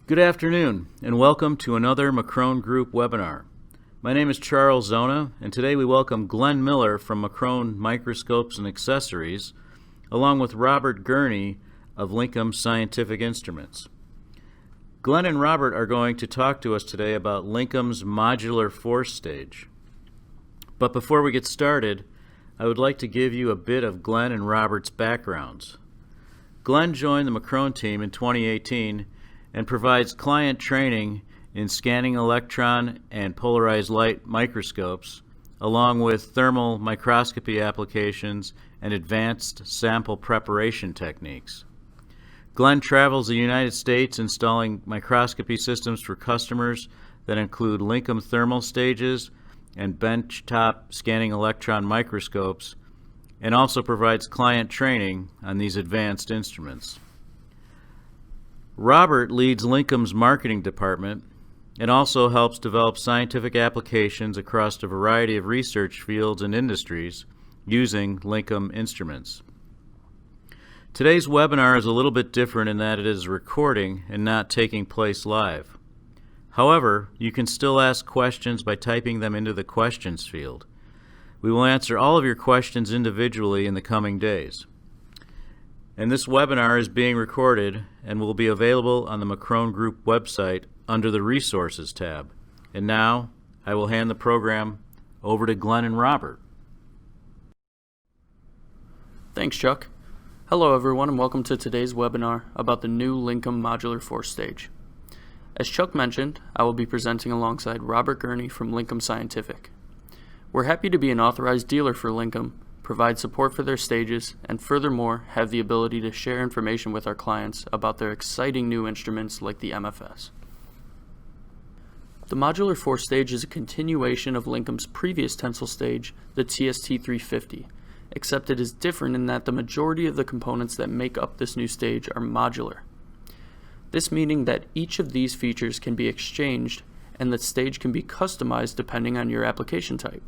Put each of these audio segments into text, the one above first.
Good afternoon, and welcome to another Macrone Group webinar. My name is Charles Zona, and today we welcome Glenn Miller from Macrone Microscopes and Accessories, along with Robert Gurney of Lincoln Scientific Instruments. Glenn and Robert are going to talk to us today about Lincoln's modular force stage. But before we get started, I would like to give you a bit of Glenn and Robert's backgrounds. Glenn joined the Macrone team in 2018 and provides client training in scanning electron and polarized light microscopes, along with thermal microscopy applications and advanced sample preparation techniques. Glenn travels the United States installing microscopy systems for customers that include Lincoln thermal stages and benchtop scanning electron microscopes, and also provides client training on these advanced instruments. Robert leads Lincoln's marketing department and also helps develop scientific applications across a variety of research fields and industries using Lincoln instruments. Today's webinar is a little bit different in that it is a recording and not taking place live. However, you can still ask questions by typing them into the questions field. We will answer all of your questions individually in the coming days. And this webinar is being recorded and will be available on the Macrone Group website under the Resources tab. And now, I will hand the program over to Glenn and Robert. Thanks, Chuck. Hello everyone, and welcome to today's webinar about the new Lincoln modular force stage. As Chuck mentioned, I will be presenting alongside Robert Gurney from Lincoln Scientific. We're happy to be an authorized dealer for Lincoln, provide support for their stages, and furthermore have the ability to share information with our clients about their exciting new instruments like the MFS. The modular force stage is a continuation of Lincoln's previous tensile stage, the TST350, except it is different in that the majority of the components that make up this new stage are modular. This meaning that each of these features can be exchanged and the stage can be customized depending on your application type.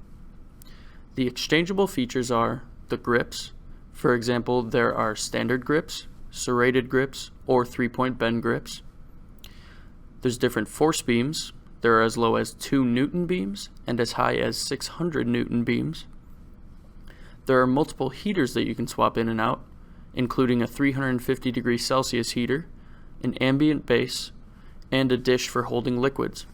The exchangeable features are the grips. For example, there are standard grips, serrated grips, or 3-point bend grips. There's different force beams. There are as low as 2 Newton beams and as high as 600 Newton beams. There are multiple heaters that you can swap in and out, including a 350 degrees Celsius heater, an ambient base, and a dish for holding liquids.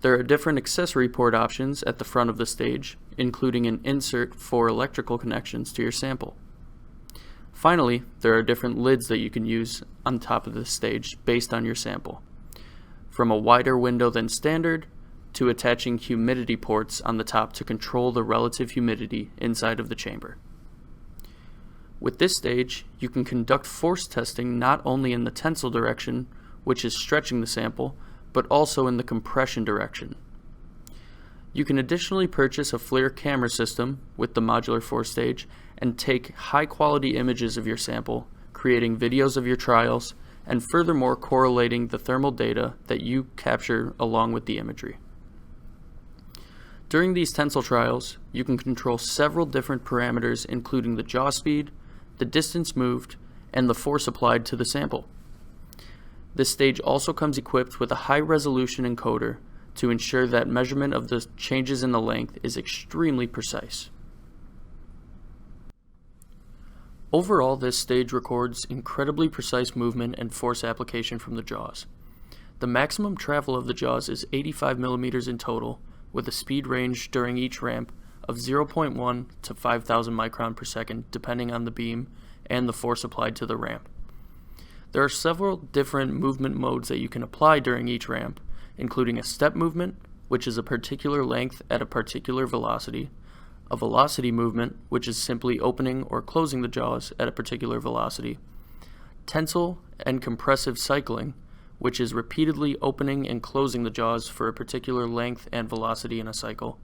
There are different accessory port options at the front of the stage, including an insert for electrical connections to your sample. Finally, there are different lids that you can use on top of the stage based on your sample, from a wider window than standard to attaching humidity ports on the top to control the relative humidity inside of the chamber. With this stage, you can conduct force testing not only in the tensile direction, which is stretching the sample, but also in the compression direction. You can additionally purchase a FLIR camera system with the modular force stage and take high-quality images of your sample, creating videos of your trials, and furthermore correlating the thermal data that you capture along with the imagery. During these tensile trials, you can control several different parameters including the jaw speed, the distance moved, and the force applied to the sample. This stage also comes equipped with a high-resolution encoder to ensure that measurement of the changes in the length is extremely precise. Overall, this stage records incredibly precise movement and force application from the jaws. The maximum travel of the jaws is 85 millimeters in total, with a speed range during each ramp of 0.1 to 5,000 micron per second, depending on the beam and the force applied to the ramp. There are several different movement modes that you can apply during each ramp, including a step movement, which is a particular length at a particular velocity, a velocity movement, which is simply opening or closing the jaws at a particular velocity, tensile and compressive cycling, which is repeatedly opening and closing the jaws for a particular length and velocity in a cycle,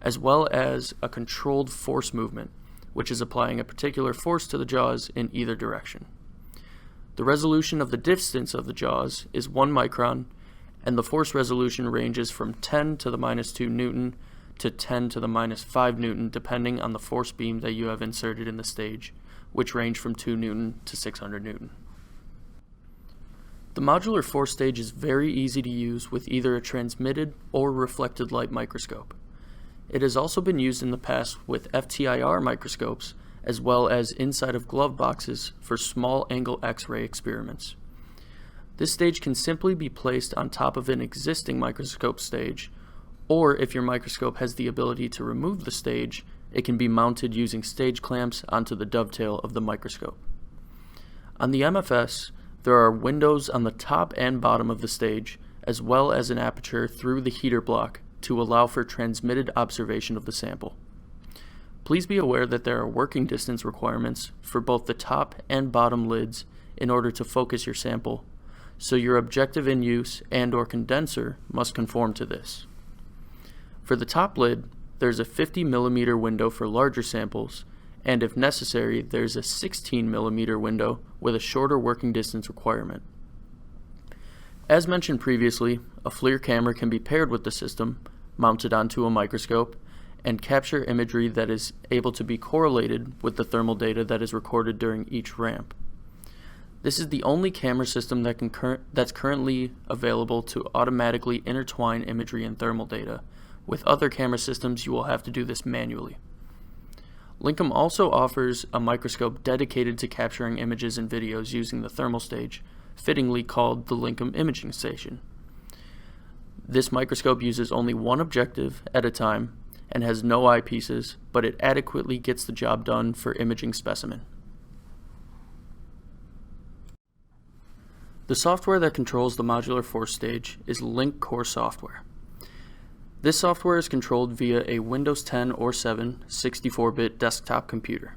as well as a controlled force movement, which is applying a particular force to the jaws in either direction. The resolution of the distance of the jaws is 1 micron, and the force resolution ranges from 10 to the minus 2 Newton to 10 to the minus 5 Newton, depending on the force beam that you have inserted in the stage, which range from 2 Newton to 600 Newton. The modular force stage is very easy to use with either a transmitted or reflected light microscope. It has also been used in the past with FTIR microscopes as well as inside of glove boxes for small angle X-ray experiments. This stage can simply be placed on top of an existing microscope stage, or if your microscope has the ability to remove the stage, it can be mounted using stage clamps onto the dovetail of the microscope. On the MFS, there are windows on the top and bottom of the stage, as well as an aperture through the heater block to allow for transmitted observation of the sample. Please be aware that there are working distance requirements for both the top and bottom lids in order to focus your sample, so your objective in use and/or condenser must conform to this. For the top lid, there's a 50 mm window for larger samples, and if necessary, there's a 16 mm window with a shorter working distance requirement. As mentioned previously, a FLIR camera can be paired with the system, mounted onto a microscope, and capture imagery that is able to be correlated with the thermal data that is recorded during each ramp. This is the only camera system that's currently available to automatically intertwine imagery and thermal data. With other camera systems, you will have to do this manually. Linkum also offers a microscope dedicated to capturing images and videos using the thermal stage, fittingly called the Linkum Imaging Station. This microscope uses only one objective at a time and has no eyepieces, but it adequately gets the job done for imaging specimen. The software that controls the modular force stage is LinkCore software. This software is controlled via a Windows 10 or 7 64-bit desktop computer.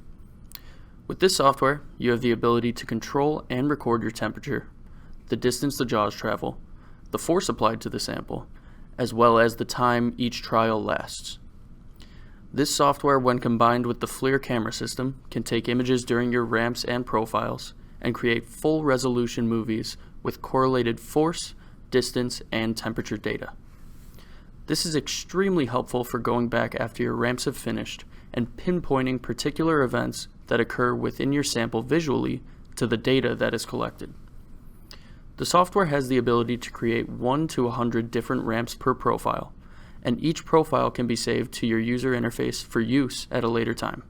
With this software, you have the ability to control and record your temperature, the distance the jaws travel, the force applied to the sample, as well as the time each trial lasts. This software, when combined with the FLIR camera system, can take images during your ramps and profiles and create full resolution movies with correlated force, distance, and temperature data. This is extremely helpful for going back after your ramps have finished and pinpointing particular events that occur within your sample visually to the data that is collected. The software has the ability to create 1 to 100 different ramps per profile, and each profile can be saved to your user interface for use at a later time.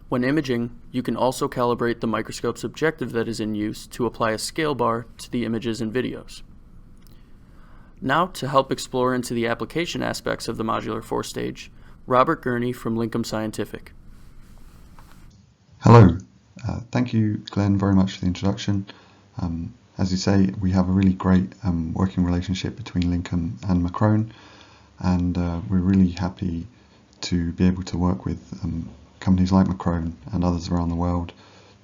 When imaging, you can also calibrate the microscope's objective that is in use to apply a scale bar to the images and videos. Now, to help explore into the application aspects of the modular force stage, Robert Gurney from Linkum Scientific. Hello. Thank you, Glenn, very much for the introduction. As you say, we have a really great working relationship between Linkum and Macrone, and we're really happy to be able to work with companies like Macrone and others around the world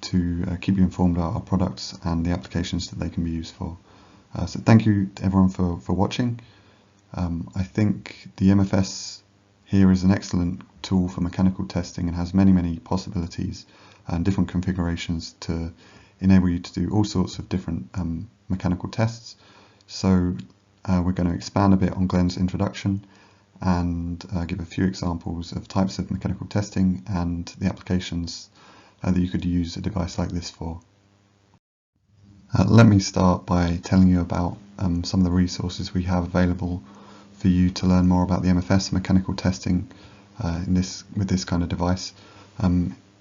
to keep you informed about our products and the applications that they can be used for. So thank you to everyone for watching. I think the MFS here is an excellent tool for mechanical testing and has many possibilities and different configurations to enable you to do all sorts of different mechanical tests. So we're going to expand a bit on Glenn's introduction and give a few examples of types of mechanical testing and the applications that you could use a device like this for. Let me start by telling you about some of the resources we have available for you to learn more about the MFS mechanical testing with this kind of device.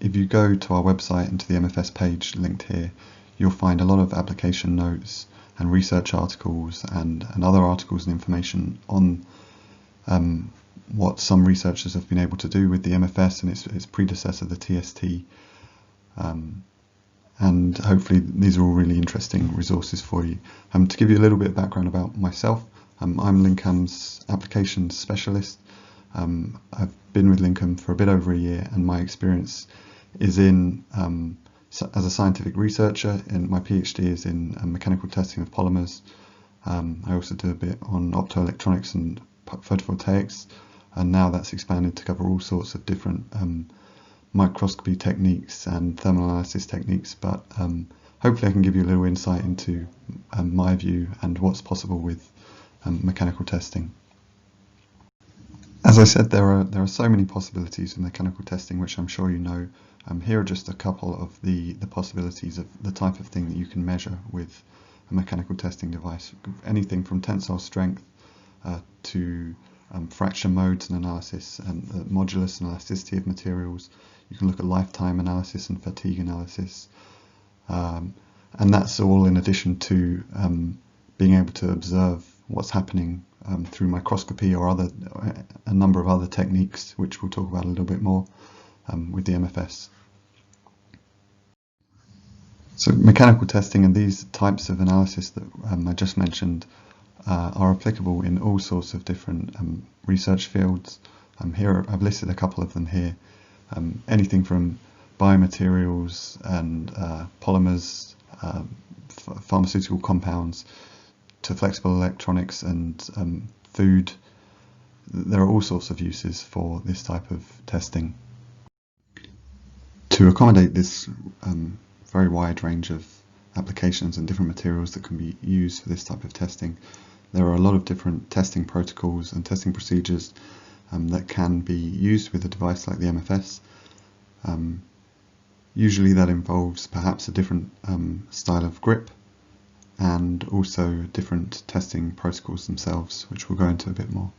If you go to our website and to the MFS page linked here, you'll find a lot of application notes and research articles and other articles and information on what some researchers have been able to do with the MFS and its predecessor, the TST. And hopefully these are all really interesting resources for you. To give you a little bit of background about myself, I'm Linkum's applications specialist. I've been with Linkum for a bit over a year, and my experience is in as a scientific researcher, and my PhD is in mechanical testing of polymers. I also do a bit on optoelectronics and photovoltaics, and now that's expanded to cover all sorts of different microscopy techniques and thermal analysis techniques, but hopefully I can give you a little insight into my view and what's possible with mechanical testing. As I said, there are so many possibilities in mechanical testing, which I'm sure you know. Here are just a couple of the possibilities of the type of thing that you can measure with a mechanical testing device. Anything from tensile strength to fracture modes and analysis, and the modulus and elasticity of materials. You can look at lifetime analysis and fatigue analysis. And that's all in addition to being able to observe what's happening through microscopy or a number of other techniques, which we'll talk about a little bit more with the MFS. So mechanical testing and these types of analysis that I just mentioned are applicable in all sorts of different research fields. Here I've listed a couple of them here. Anything from biomaterials and polymers, pharmaceutical compounds, to flexible electronics and food. There are all sorts of uses for this type of testing. To accommodate this very wide range of applications and different materials that can be used for this type of testing, there are a lot of different testing protocols and testing procedures that can be used with a device like the MFS. Usually that involves perhaps a different style of grip and also different testing protocols themselves, which we'll go into a bit more.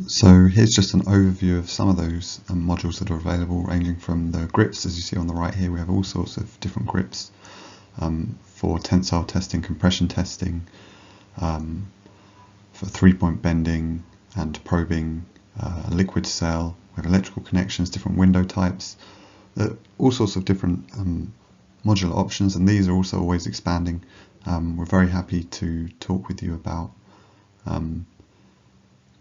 So here's just an overview of some of those modules that are available, ranging from the grips. As you see on the right here, we have all sorts of different grips for tensile testing, compression testing, for 3-point bending and probing, liquid cell. We have electrical connections, different window types, all sorts of different modular options, and these are also always expanding. We're very happy to talk with you about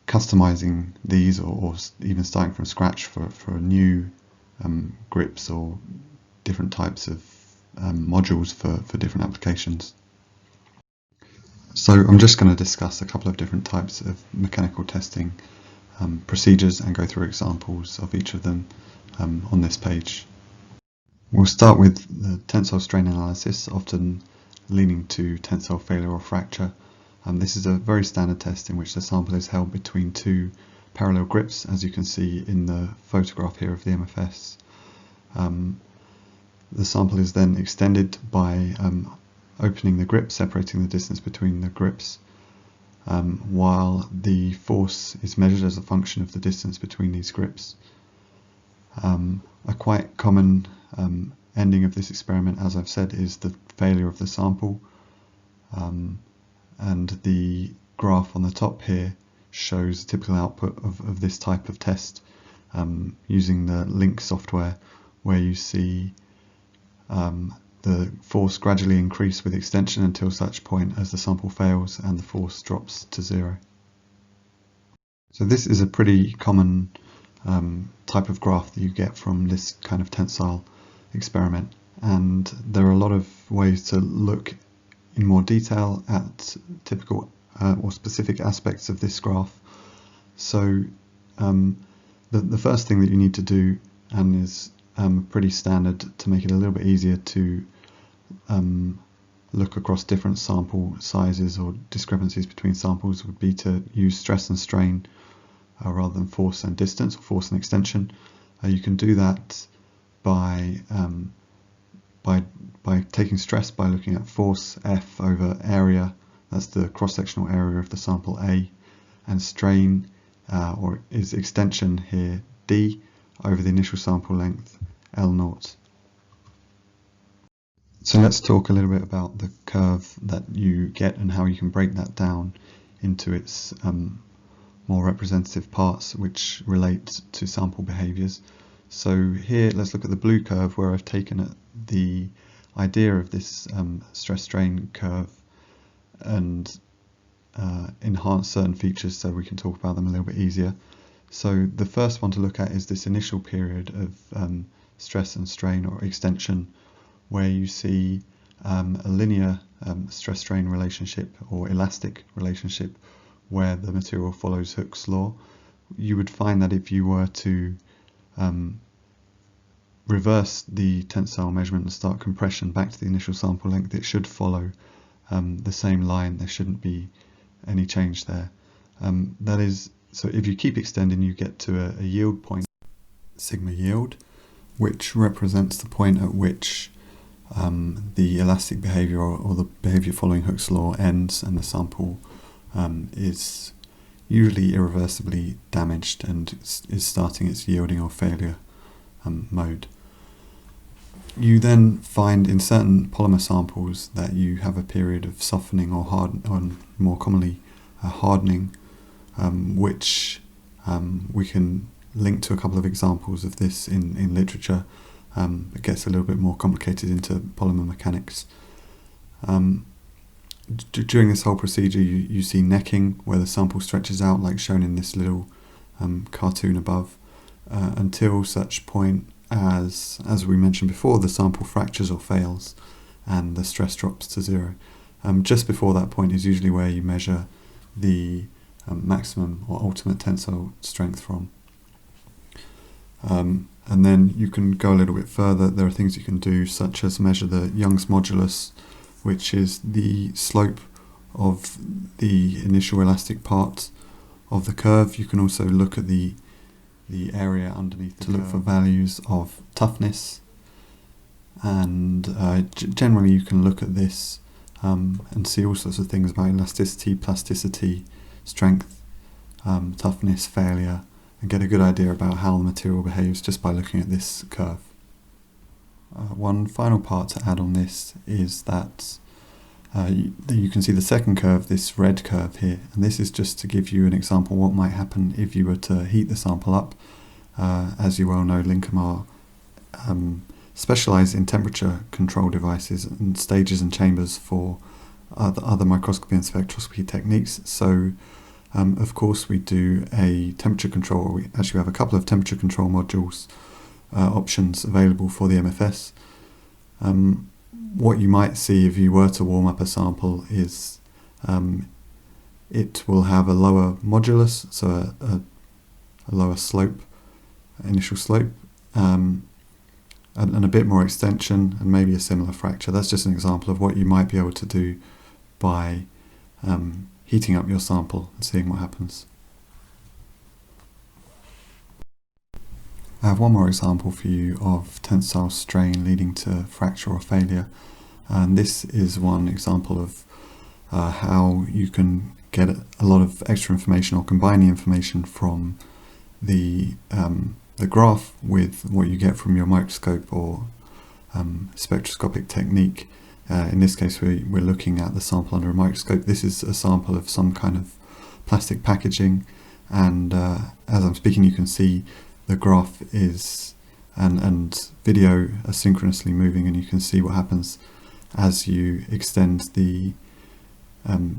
customizing these or even starting from scratch for new grips or different types of modules for different applications. So I'm just going to discuss a couple of different types of mechanical testing procedures and go through examples of each of them on this page. We'll start with the tensile strain analysis, often leaning to tensile failure or fracture. This is a very standard test in which the sample is held between two parallel grips, as you can see in the photograph here of the MFS. The sample is then extended by opening the grip, separating the distance between the grips, while the force is measured as a function of the distance between these grips. A quite common ending of this experiment, as I've said, is the failure of the sample. And the graph on the top here shows a typical output of this type of test using the LINC software, where you see the force gradually increase with extension until such point as the sample fails and the force drops to 0. So this is a pretty common type of graph that you get from this kind of tensile experiment, and there are a lot of ways to look in more detail at typical or specific aspects of this graph. So the first thing that you need to do, and is pretty standard to make it a little bit easier to look across different sample sizes or discrepancies between samples, would be to use stress and strain rather than force and distance or force and extension. You can do that by taking stress by looking at force F over area, that's the cross-sectional area of the sample A, and strain or is extension here D over the initial sample length L0. So let's talk a little bit about the curve that you get and how you can break that down into its more representative parts which relate to sample behaviours. So here let's look at the blue curve, where I've taken the idea of this stress-strain curve and enhance certain features so we can talk about them a little bit easier. So the first one to look at is this initial period of stress and strain or extension, where you see a linear stress-strain relationship or elastic relationship where the material follows Hooke's law. You would find that if you were to reverse the tensile measurement and start compression back to the initial sample length, it should follow the same line. There shouldn't be any change there. That is, so if you keep extending, you get to a yield point, sigma yield, which represents the point at which the elastic behavior or the behavior following Hooke's law ends, and the sample is usually irreversibly damaged and is starting its yielding or failure mode. You then find in certain polymer samples that you have a period of softening or more commonly hardening, which we can link to a couple of examples of this in literature. It gets a little bit more complicated into polymer mechanics. During this whole procedure, you see necking, where the sample stretches out, like shown in this little cartoon above, until such point as we mentioned before, the sample fractures or fails and the stress drops to zero. Just before that point is usually where you measure the maximum or ultimate tensile strength from. And then you can go a little bit further. There are things you can do, such as measure the Young's modulus, which is the slope of the initial elastic part of the curve. You can also look at the area underneath to look for values of toughness, and generally you can look at this and see all sorts of things about elasticity, plasticity, strength, toughness, failure, and get a good idea about how the material behaves just by looking at this curve. One final part to add on this is that you can see the second curve, this red curve here, and this is just to give you an example what might happen if you were to heat the sample up. As you well know, Linkum are specialised in temperature control devices and stages and chambers for other microscopy and spectroscopy techniques. So of course we do a temperature control, we actually have a couple of temperature control modules options available for the MFS. What you might see if you were to warm up a sample is it will have a lower modulus, so a lower slope, initial slope, and a bit more extension, and maybe a similar fracture. That's just an example of what you might be able to do by heating up your sample and seeing what happens. I have one more example for you of tensile strain leading to fracture or failure, and this is one example of how you can get a lot of extra information or combine the information from the graph with what you get from your microscope or spectroscopic technique. In this case we're looking at the sample under a microscope. This is a sample of some kind of plastic packaging, and as I'm speaking you can see the graph is and video are synchronously moving, and you can see what happens as you extend the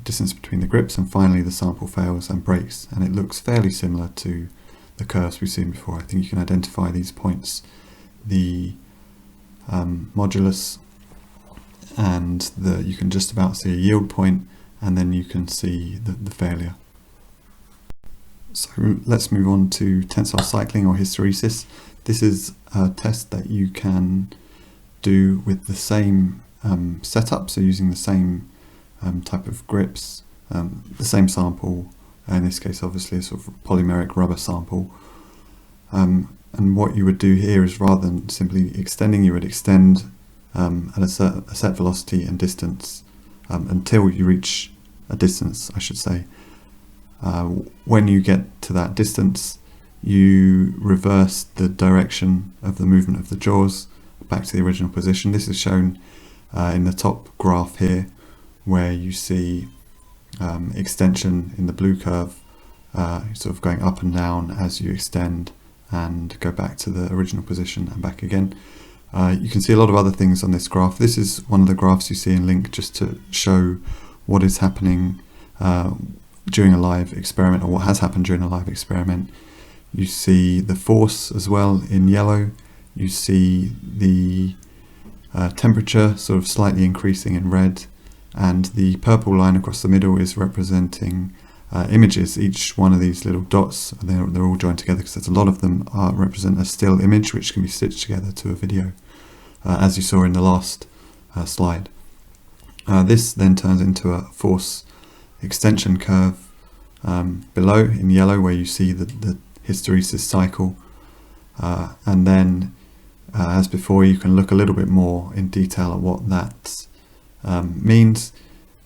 distance between the grips, and finally the sample fails and breaks, and it looks fairly similar to the curves we've seen before. I think you can identify these points, the modulus, and you can just about see a yield point, and then you can see the failure. So let's move on to tensile cycling or hysteresis. This is a test that you can do with the same setup, so using the same type of grips, the same sample, in this case obviously a sort of polymeric rubber sample. And what you would do here is, rather than simply extending, you would extend at a set velocity and distance until you reach a distance, I should say. When you get to that distance, you reverse the direction of the movement of the jaws back to the original position. This is shown in the top graph here, where you see extension in the blue curve, sort of going up and down as you extend and go back to the original position and back again. You can see a lot of other things on this graph. This is one of the graphs you see in Link just to show what is happening during a live experiment, or what has happened during a live experiment. You see the force as well in yellow. You see the temperature sort of slightly increasing in red, and the purple line across the middle is representing images. Each one of these little dots, they're all joined together because there's a lot of them, represent a still image which can be stitched together to a video, as you saw in the last slide. This then turns into a force extension curve below in yellow, where you see the hysteresis cycle, and then as before, you can look a little bit more in detail at what that means.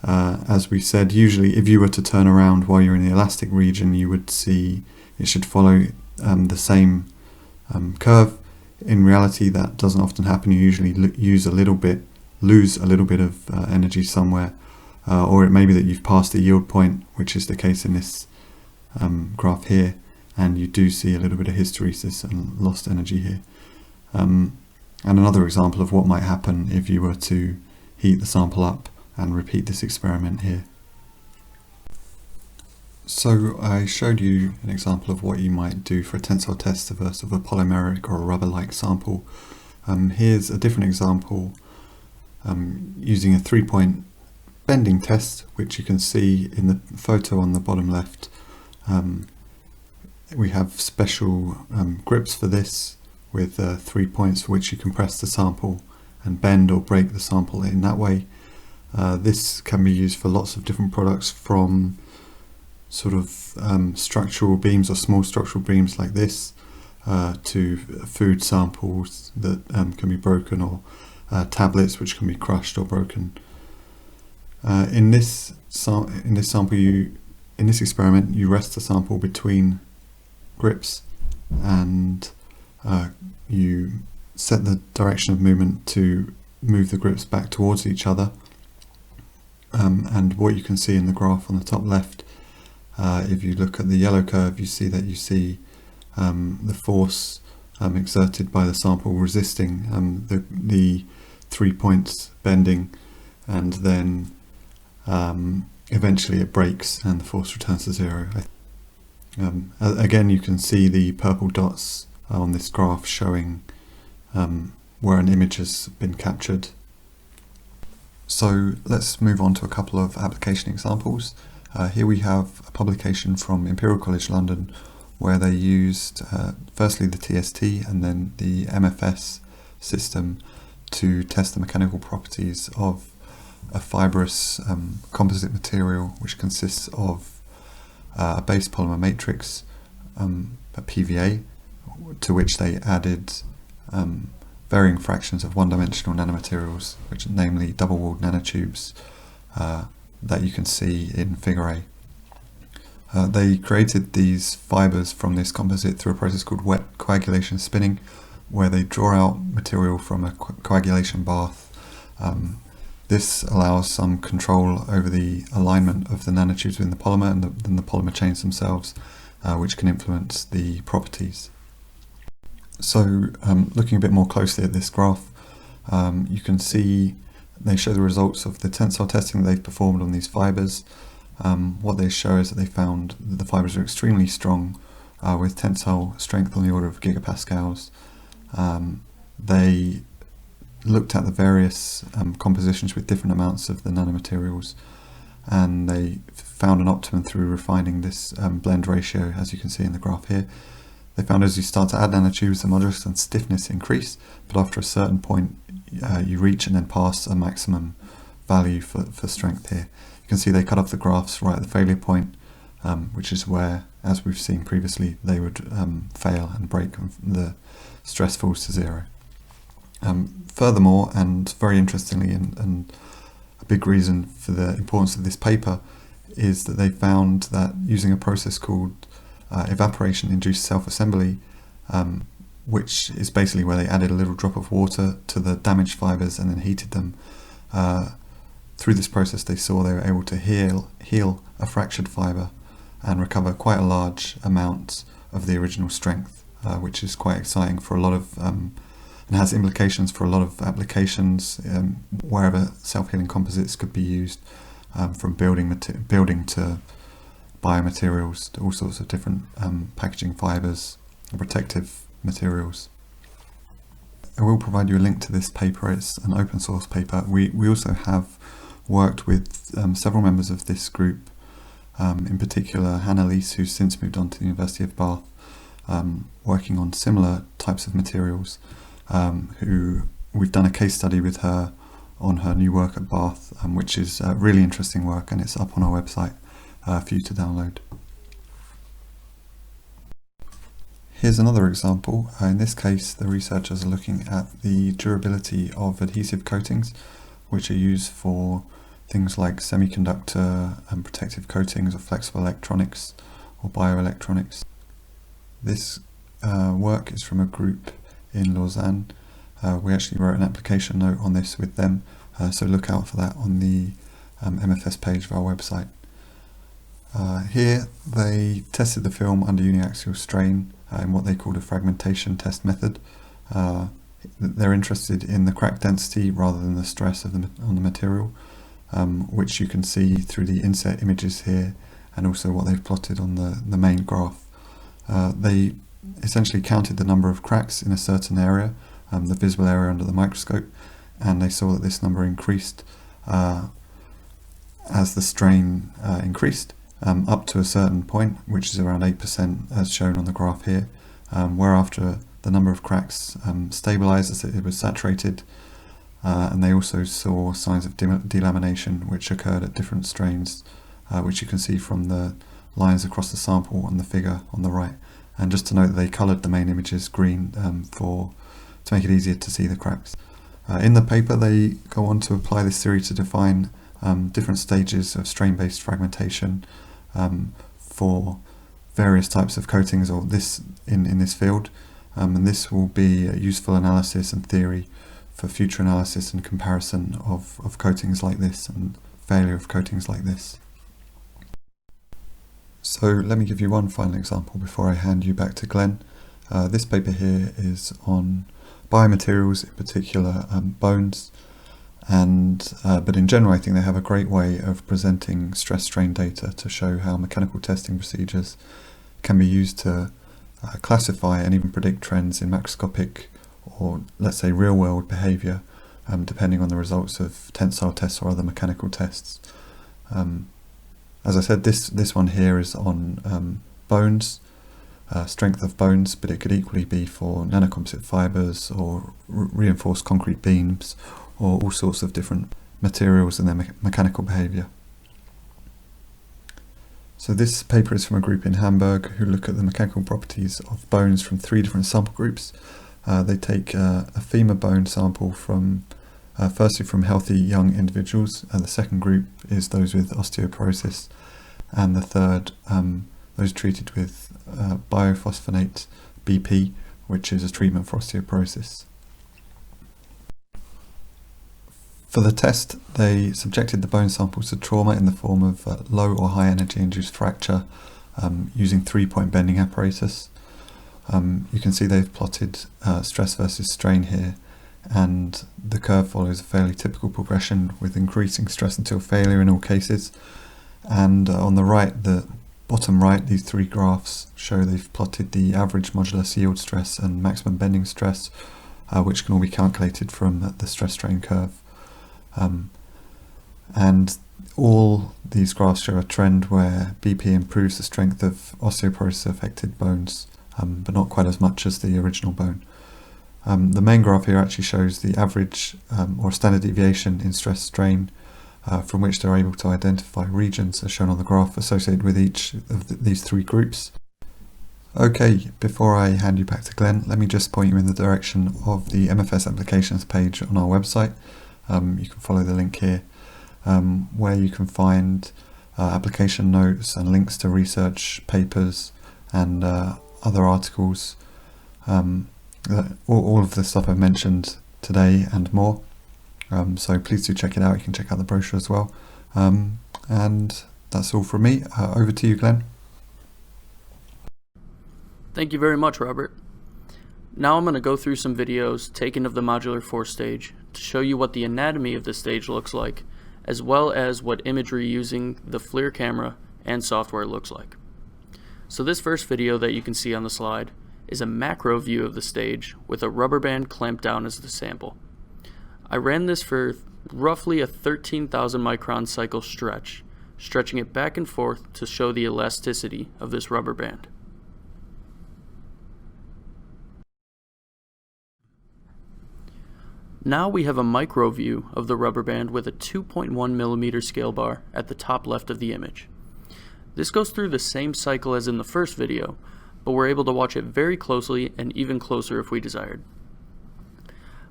As we said, usually if you were to turn around while you're in the elastic region, you would see it should follow the same curve. In reality, that doesn't often happen. You usually lose a little bit of energy somewhere, or it may be that you've passed the yield point, which is the case in this graph here, and you do see a little bit of hysteresis and lost energy here. And another example of what might happen if you were to heat the sample up and repeat this experiment here. So I showed you an example of what you might do for a tensile test of a sort of a polymeric or a rubber-like sample. Here's a different example using a 3-point bending test, which you can see in the photo on the bottom left. We have special grips for this with 3 points for which you can press the sample and bend or break the sample in that way. This can be used for lots of different products, from sort of structural beams or small structural beams like this to food samples that can be broken, or tablets which can be crushed or broken. In this experiment, you rest the sample between grips and you set the direction of movement to move the grips back towards each other. And what you can see in the graph on the top left, if you look at the yellow curve, you see the force exerted by the sample resisting the 3 points bending, and then eventually it breaks and the force returns to zero. Again, you can see the purple dots on this graph showing where an image has been captured. So let's move on to a couple of application examples. Here we have a publication from Imperial College London where they used firstly the TST and then the MFS system to test the mechanical properties of a fibrous composite material which consists of a base polymer matrix, a PVA, to which they added varying fractions of one-dimensional nanomaterials, which are namely double-walled nanotubes that you can see in figure A. They created these fibers from this composite through a process called wet coagulation spinning, where they draw out material from a coagulation bath. This allows some control over the alignment of the nanotubes within the polymer and then the polymer chains themselves, which can influence the properties. So looking a bit more closely at this graph, you can see they show the results of the tensile testing that they've performed on these fibers. What they show is that they found that the fibers are extremely strong with tensile strength on the order of gigapascals. They looked at the various compositions with different amounts of the nanomaterials, and they found an optimum through refining this blend ratio, as you can see in the graph here. They found as you start to add nanotubes, the modulus and stiffness increase, but after a certain point you reach and then pass a maximum value for strength here. You can see they cut off the graphs right at the failure point, which is where, as we've seen previously, they would fail and break and the stress falls to zero. Furthermore, and very interestingly, and a big reason for the importance of this paper, is that they found that using a process called evaporation-induced self-assembly, which is basically where they added a little drop of water to the damaged fibers and then heated them. Through this process, they saw they were able to heal a fractured fiber and recover quite a large amount of the original strength, which is quite exciting for a lot of, and has implications for a lot of applications wherever self-healing composites could be used, from building to biomaterials to all sorts of different packaging fibers and protective materials. I will provide you a link to this paper. It's an open source paper. We also have worked with several members of this group, in particular Hannah Lees, who's since moved on to the University of Bath, working on similar types of materials, who we've done a case study with her on her new work at Bath, which is really interesting work, and it's up on our website for you to download. Here's another example. In this case, the researchers are looking at the durability of adhesive coatings, which are used for things like semiconductor and protective coatings or flexible electronics or bioelectronics. This work is from a group in Lausanne. We actually wrote an application note on this with them, so look out for that on the MFS page of our website. Here they tested the film under uniaxial strain in what they called a fragmentation test method. They're interested in the crack density rather than the stress on the material, which you can see through the inset images here and also what they've plotted on the main graph. They essentially counted the number of cracks in a certain area, the visible area under the microscope, and they saw that this number increased as the strain increased, up to a certain point, which is around 8% as shown on the graph here, whereafter the number of cracks stabilized as it was saturated, and they also saw signs of delamination which occurred at different strains, which you can see from the lines across the sample on the figure on the right. And just to note that they coloured the main images green to make it easier to see the cracks. In the paper they go on to apply this theory to define different stages of strain-based fragmentation for various types of coatings or in this field, and this will be a useful analysis and theory for future analysis and comparison of coatings like this and failure of coatings like this. So let me give you one final example before I hand you back to Glenn. This paper here is on biomaterials, in particular bones, and but in general I think they have a great way of presenting stress strain data to show how mechanical testing procedures can be used to classify and even predict trends in macroscopic or let's say real world behaviour, depending on the results of tensile tests or other mechanical tests. As I said, this one here is on bones, strength of bones, but it could equally be for nanocomposite fibres or reinforced concrete beams or all sorts of different materials and their mechanical behaviour. So this paper is from a group in Hamburg who look at the mechanical properties of bones from 3 different sample groups. They take a femur bone sample from firstly from healthy young individuals, and the second group is those with osteoporosis, and the third those treated with biophosphonate BP, which is a treatment for osteoporosis. For the test, they subjected the bone samples to trauma in the form of low or high energy induced fracture using 3-point bending apparatus. You can see they've plotted stress versus strain here, and the curve follows a fairly typical progression with increasing stress until failure in all cases. And on the right, the bottom right, these 3 graphs show they've plotted the average modulus yield stress and maximum bending stress, which can all be calculated from the stress strain curve. And all these graphs show a trend where BP improves the strength of osteoporosis affected bones, but not quite as much as the original bone. The main graph here actually shows the average or standard deviation in stress strain, from which they're able to identify regions, as shown on the graph, associated with each of these 3 groups. Okay, before I hand you back to Glenn, let me just point you in the direction of the MFS applications page on our website. You can follow the link here, where you can find application notes and links to research papers and other articles, all of the stuff I've mentioned today and more. So please do check it out. You can check out the brochure as well. And that's all from me. Over to you, Glenn. Thank you very much, Robert. Now I'm going to go through some videos taken of the Modular Force stage to show you what the anatomy of the stage looks like, as well as what imagery using the FLIR camera and software looks like. So this first video that you can see on the slide is a macro view of the stage with a rubber band clamped down as the sample. I ran this for roughly a 13,000 micron cycle stretch, stretching it back and forth to show the elasticity of this rubber band. Now we have a micro view of the rubber band with a 2.1 millimeter scale bar at the top left of the image. This goes through the same cycle as in the first video, but we're able to watch it very closely and even closer if we desired.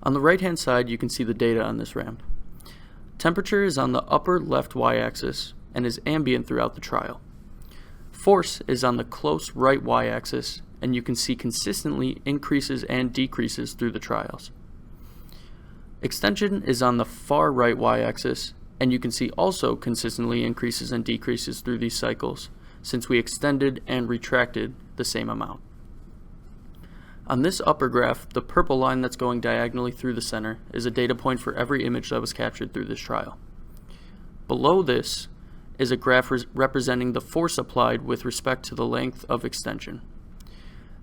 On the right hand side, you can see the data on this ramp. Temperature is on the upper left y-axis and is ambient throughout the trial. Force is on the close right y-axis, and you can see consistently increases and decreases through the trials. Extension is on the far right y-axis, and you can see also consistently increases and decreases through these cycles, since we extended and retracted the same amount. On this upper graph, the purple line that's going diagonally through the center is a data point for every image that was captured through this trial. Below this is a graph representing the force applied with respect to the length of extension.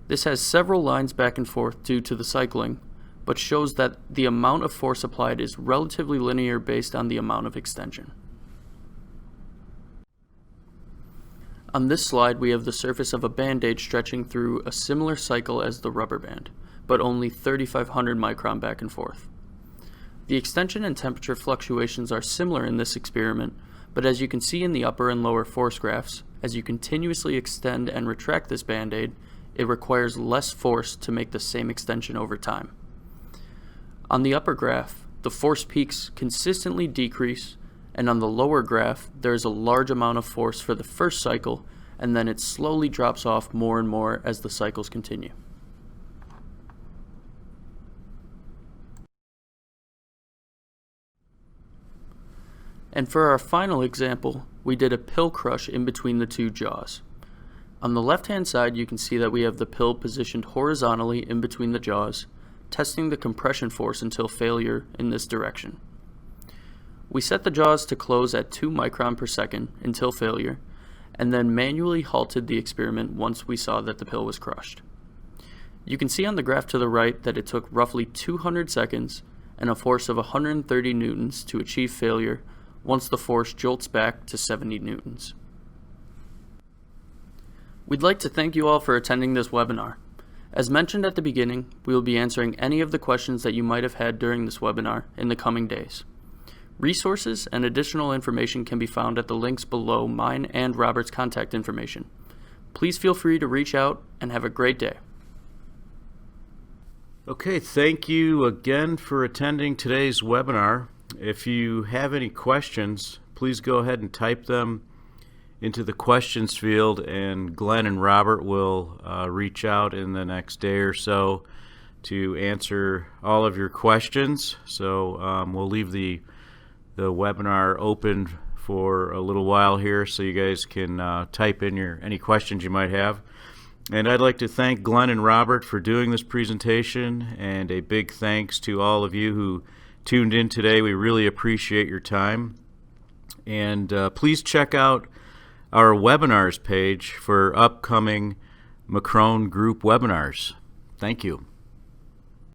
This has several lines back and forth due to the cycling, but shows that the amount of force applied is relatively linear based on the amount of extension. On this slide, we have the surface of a band-aid stretching through a similar cycle as the rubber band, but only 3,500 micron back and forth. The extension and temperature fluctuations are similar in this experiment, but as you can see in the upper and lower force graphs, as you continuously extend and retract this band-aid, it requires less force to make the same extension over time. On the upper graph, the force peaks consistently decrease, and on the lower graph, there is a large amount of force for the first cycle, and then it slowly drops off more and more as the cycles continue. And for our final example, we did a pill crush in between the two jaws. On the left-hand side, you can see that we have the pill positioned horizontally in between the jaws, testing the compression force until failure in this direction. We set the jaws to close at 2 micron per second until failure, and then manually halted the experiment once we saw that the pill was crushed. You can see on the graph to the right that it took roughly 200 seconds and a force of 130 newtons to achieve failure once the force jolts back to 70 newtons. We'd like to thank you all for attending this webinar. As mentioned at the beginning, we will be answering any of the questions that you might have had during this webinar in the coming days. Resources and additional information can be found at the links below mine and Robert's contact information. Please feel free to reach out and have a great day. Okay, thank you again for attending today's webinar. If you have any questions, please go ahead and type them into the questions field, and Glenn and Robert will reach out in the next day or so to answer all of your questions. So we'll leave the webinar open for a little while here so you guys can type in any questions you might have. And I'd like to thank Glenn and Robert for doing this presentation, and a big thanks to all of you who tuned in today. We really appreciate your time. And please check out our webinars page for upcoming Macrone Group webinars. Thank you.